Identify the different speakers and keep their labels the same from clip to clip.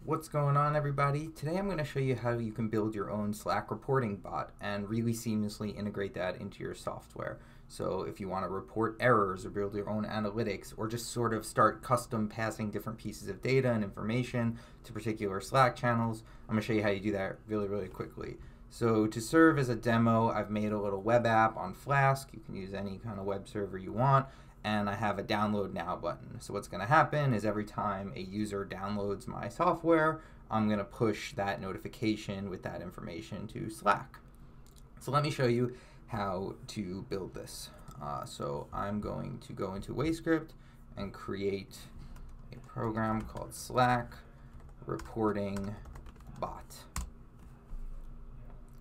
Speaker 1: What's going on, everybody? Today I'm going to show you how you can build your own Slack reporting bot and really seamlessly integrate that into your software. So if you want to report errors or build your own analytics or just sort of start custom passing different pieces of data and information to particular Slack channels, I'm going to show you how you do that really quickly. So to serve as a demo, I've made a little web app on Flask. You can use any kind of web server you want. And I have a download now button. So what's going to happen is every time a user downloads my software, I'm going to push that notification with that information to Slack. So let me show you how to build this. So I'm going to go into WaveScript and create a program called Slack Reporting Bot.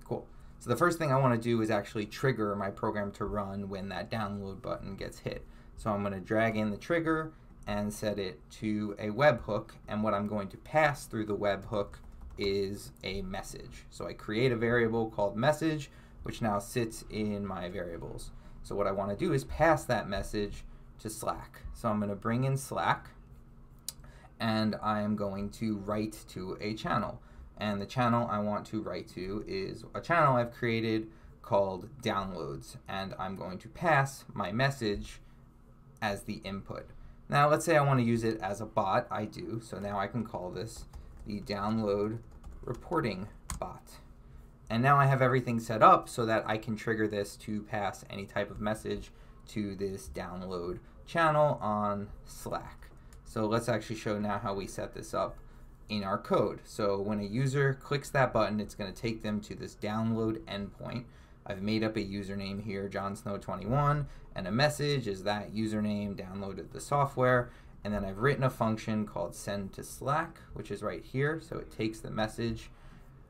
Speaker 1: Cool. So the first thing I want to do is actually trigger my program to run when that download button gets hit. So I'm going to drag in the trigger and set it to a webhook, and what I'm going to pass through the webhook is a message. So I create a variable called message, which now sits in my variables. So what I want to do is pass that message to Slack. So I'm going to bring in Slack, and I am going to write to a channel. And the channel I want to write to is a channel I've created called downloads, and I'm going to pass my message as the input. Now let's say I want to use it as a bot. I do. So now I can call this the download reporting bot. And now I have everything set up so that I can trigger this to pass any type of message to this download channel on Slack. So let's actually show now how we set this up in our code. So when a user clicks that button, it's going to take them to this download endpoint. I've made up a username here, JohnSnow21, and a message is that username downloaded the software, and then I've written a function called send to Slack, which is right here. So it takes the message.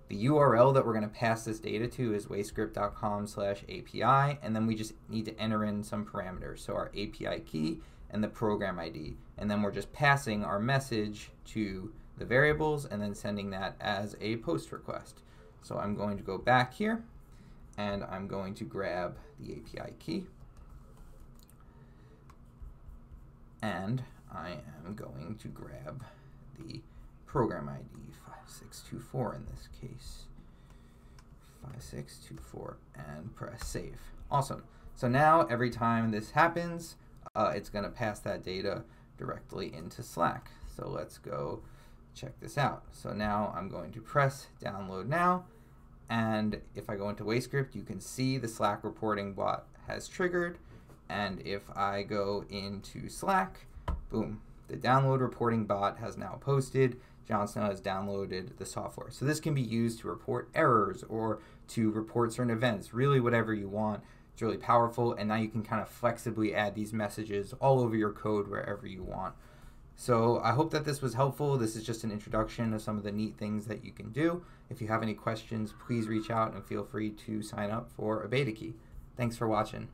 Speaker 1: The URL that we're going to pass this data to is wavescript.com/API, and then we just need to enter in some parameters, so our API key and the program ID, and then we're just passing our message to the variables and then sending that as a post request. So I'm going to go back here, and I'm going to grab the API key, and I am going to grab the program ID, 5624 in this case, 5624, and press save. Awesome. So now every time this happens, it's going to pass that data directly into Slack. So let's go check this out. So now I'm going to press download now, and if I go into WaveScript, you can see the Slack reporting bot has triggered. And if I go into Slack, boom, the download reporting bot has now posted. Jon Snow has downloaded the software. So this can be used to report errors or to report certain events, really whatever you want. It's really powerful, and now you can kind of flexibly add these messages all over your code wherever you want. So I hope that this was helpful. This is just an introduction of some of the neat things that you can do. If you have any questions, please reach out and feel free to sign up for a beta key. Thanks for watching.